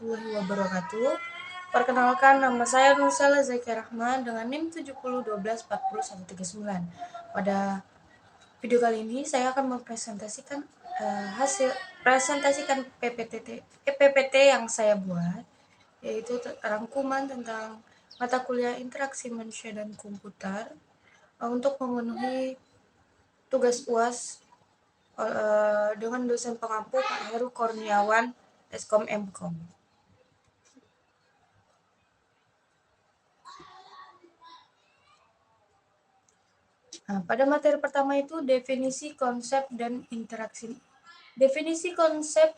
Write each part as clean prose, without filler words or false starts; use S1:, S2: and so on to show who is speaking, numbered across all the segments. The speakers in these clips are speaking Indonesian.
S1: warahmatullahi wabarakatuh. Perkenalkan, nama saya Nursala Zakia Rahman dengan NIM 7012404139. Pada video kali ini saya akan mempresentasikan hasil PPT yang saya buat, yaitu rangkuman tentang mata kuliah interaksi manusia dan komputer untuk memenuhi tugas UAS dengan dosen pengampu Pak Heru Kurniawan, Eskom Mkom. Nah, pada materi pertama itu definisi konsep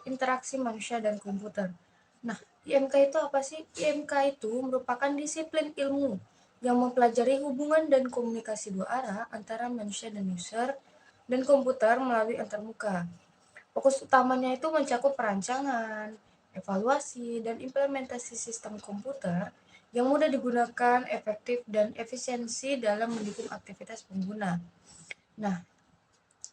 S1: interaksi manusia dan komputer. Nah, IMK itu apa sih? IMK itu merupakan disiplin ilmu yang mempelajari hubungan dan komunikasi dua arah antara manusia dan user dan komputer melalui antarmuka. Fokus utamanya itu mencakup perancangan, evaluasi, dan implementasi sistem komputer yang mudah digunakan, efektif, dan efisiensi dalam mendukung aktivitas pengguna. Nah,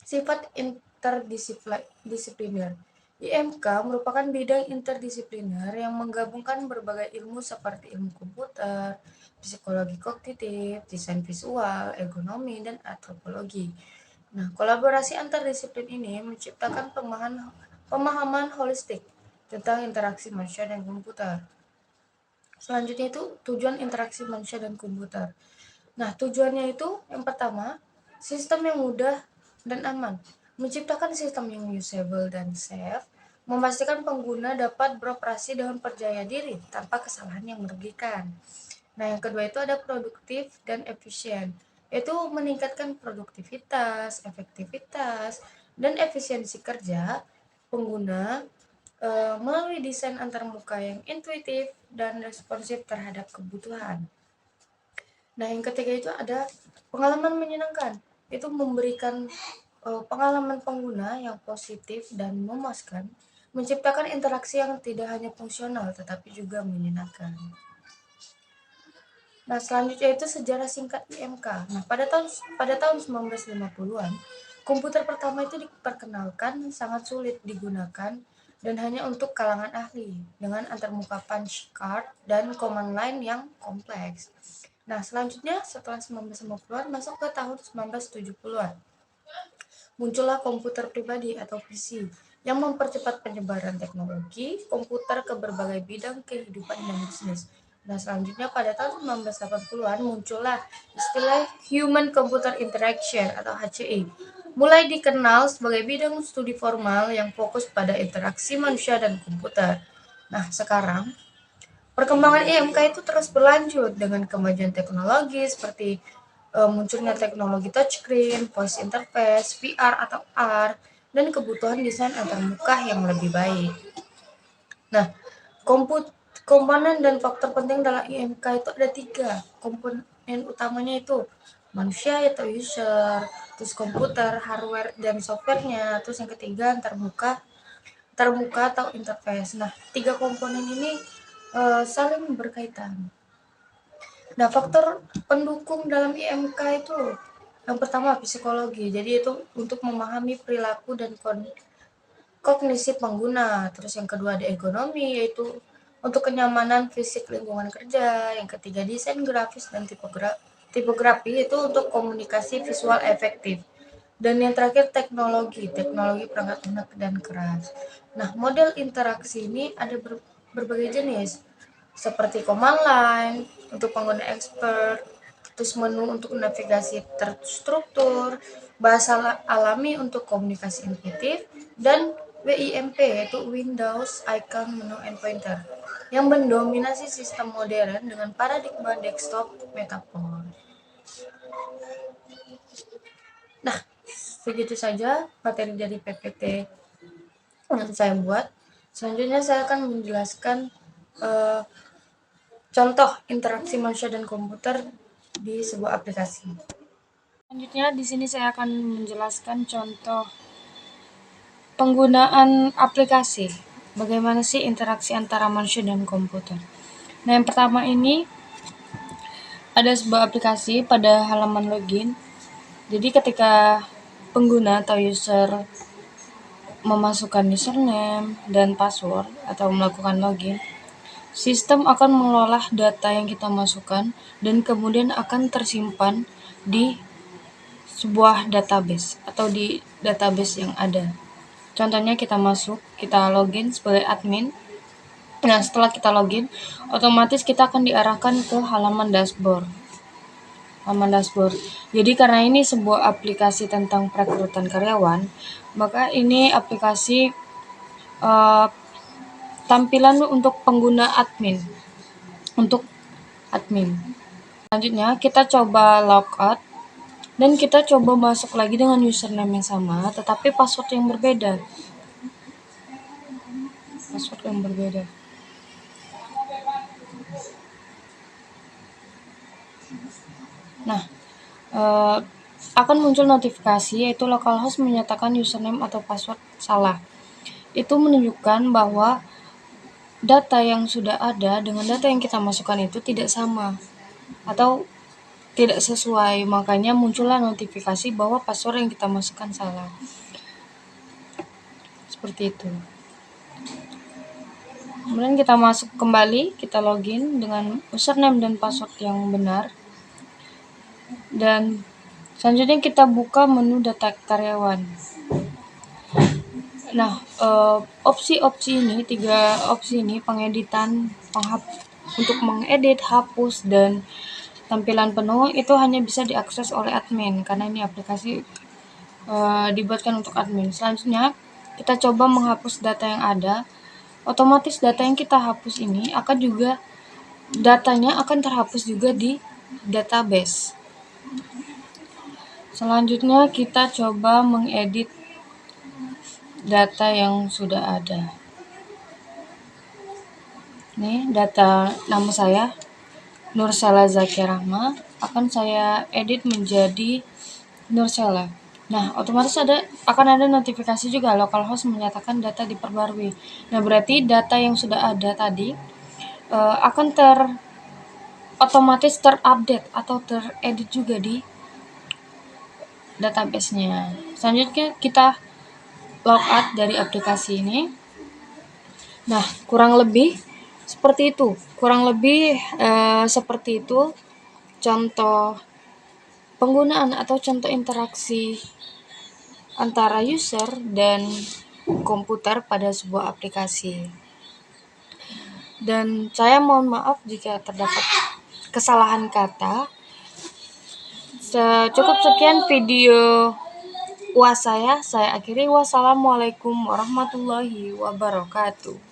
S1: sifat interdisipliner. IMK merupakan bidang interdisipliner yang menggabungkan berbagai ilmu seperti ilmu komputer, psikologi kognitif, desain visual, ergonomi, dan antropologi. Nah, kolaborasi antar disiplin ini menciptakan pemahaman holistik tentang interaksi manusia dan komputer. Selanjutnya itu tujuan interaksi manusia dan komputer. Nah, tujuannya itu yang pertama, sistem yang mudah dan aman, menciptakan sistem yang usable dan safe, memastikan pengguna dapat beroperasi dengan percaya diri tanpa kesalahan yang merugikan. Nah, yang kedua itu ada produktif dan efisien, yaitu meningkatkan produktivitas, efektivitas, dan efisiensi kerja pengguna melalui desain antarmuka yang intuitif dan responsif terhadap kebutuhan. Nah, yang ketiga itu ada pengalaman menyenangkan, itu memberikan pengalaman pengguna yang positif dan memuaskan, menciptakan interaksi yang tidak hanya fungsional tetapi juga menyenangkan. Nah, selanjutnya itu sejarah singkat IMK. Nah, pada tahun 1950-an, komputer pertama itu diperkenalkan sangat sulit digunakan dan hanya untuk kalangan ahli dengan antarmuka punch card dan command line yang kompleks. Nah, selanjutnya setelah 1950-an masuk ke tahun 1970-an. Muncullah komputer pribadi atau PC yang mempercepat penyebaran teknologi komputer ke berbagai bidang kehidupan dan bisnis. Nah, selanjutnya pada tahun 1980-an muncullah istilah Human Computer Interaction atau HCI. Mulai dikenal sebagai bidang studi formal yang fokus pada interaksi manusia dan komputer. Nah, sekarang perkembangan IMK itu terus berlanjut dengan kemajuan teknologi seperti munculnya teknologi touchscreen, voice interface, VR atau AR, dan kebutuhan desain antarmuka yang lebih baik. Nah, komponen dan faktor penting dalam IMK itu ada 3. Komponen utamanya itu manusia atau user, terus komputer, hardware dan softwarenya, terus yang ketiga antarmuka atau interface. Nah, 3 komponen ini saling berkaitan. Nah, faktor pendukung dalam IMK itu yang pertama psikologi. Jadi itu untuk memahami perilaku dan kognisi pengguna. Terus yang kedua ada ekonomi, yaitu untuk kenyamanan fisik lingkungan kerja. Yang ketiga desain grafis dan tipografi itu untuk komunikasi visual efektif. Dan yang terakhir teknologi perangkat lunak dan keras. Nah, model interaksi ini ada berbagai jenis, seperti command line untuk pengguna expert, terus menu untuk navigasi terstruktur, bahasa alami untuk komunikasi intuitif, dan WIMP yaitu Windows Icon Menu and Pointer yang mendominasi sistem modern dengan paradigma desktop metaphor. Nah, begitu saja materi dari PPT yang saya buat. Selanjutnya saya akan menjelaskan contoh interaksi manusia dan komputer di sebuah aplikasi. Selanjutnya di sini saya akan menjelaskan contoh penggunaan aplikasi. Bagaimana sih interaksi antara manusia dan komputer? Nah, yang pertama ini ada sebuah aplikasi pada halaman login. Jadi ketika pengguna atau user memasukkan username dan password atau melakukan login, Sistem akan mengolah data yang kita masukkan dan kemudian akan tersimpan di sebuah database atau di database yang ada. Contohnya kita masuk, kita login sebagai admin. Nah, setelah kita login, otomatis kita akan diarahkan ke halaman dashboard. Jadi karena ini sebuah aplikasi tentang perekrutan karyawan, maka ini aplikasi tampilan untuk pengguna admin. Untuk admin. Selanjutnya kita coba logout dan kita coba masuk lagi dengan username yang sama, tetapi password yang berbeda. Nah, akan muncul notifikasi yaitu localhost menyatakan username atau password salah. Itu menunjukkan bahwa data yang sudah ada dengan data yang kita masukkan itu tidak sama atau tidak sesuai, makanya muncullah notifikasi bahwa password yang kita masukkan salah. Seperti itu. Kemudian kita masuk kembali, kita login dengan username dan password yang benar. Dan selanjutnya kita buka menu data karyawan. Nah, opsi-opsi ini, 3 opsi ini, pengeditan, untuk mengedit, hapus, dan tampilan penuh itu hanya bisa diakses oleh admin karena ini aplikasi dibuatkan untuk admin. Selanjutnya kita coba menghapus data yang ada. Otomatis data yang kita hapus ini datanya akan terhapus juga di database. Selanjutnya kita coba mengedit data yang sudah ada. Ini data nama saya, Nursela Zakia Rahma, akan saya edit menjadi Nursela. Nah, otomatis akan ada notifikasi juga localhost menyatakan data diperbarui. Nah, berarti data yang sudah ada tadi akan otomatis terupdate atau teredit juga di database-nya. Selanjutnya kita logout dari aplikasi ini. Nah, kurang lebih seperti itu. Contoh penggunaan atau contoh interaksi antara user dan komputer pada sebuah aplikasi. Dan saya mohon maaf jika terdapat kesalahan kata. Cukup sekian video UAS saya akhiri. Wassalamualaikum warahmatullahi wabarakatuh.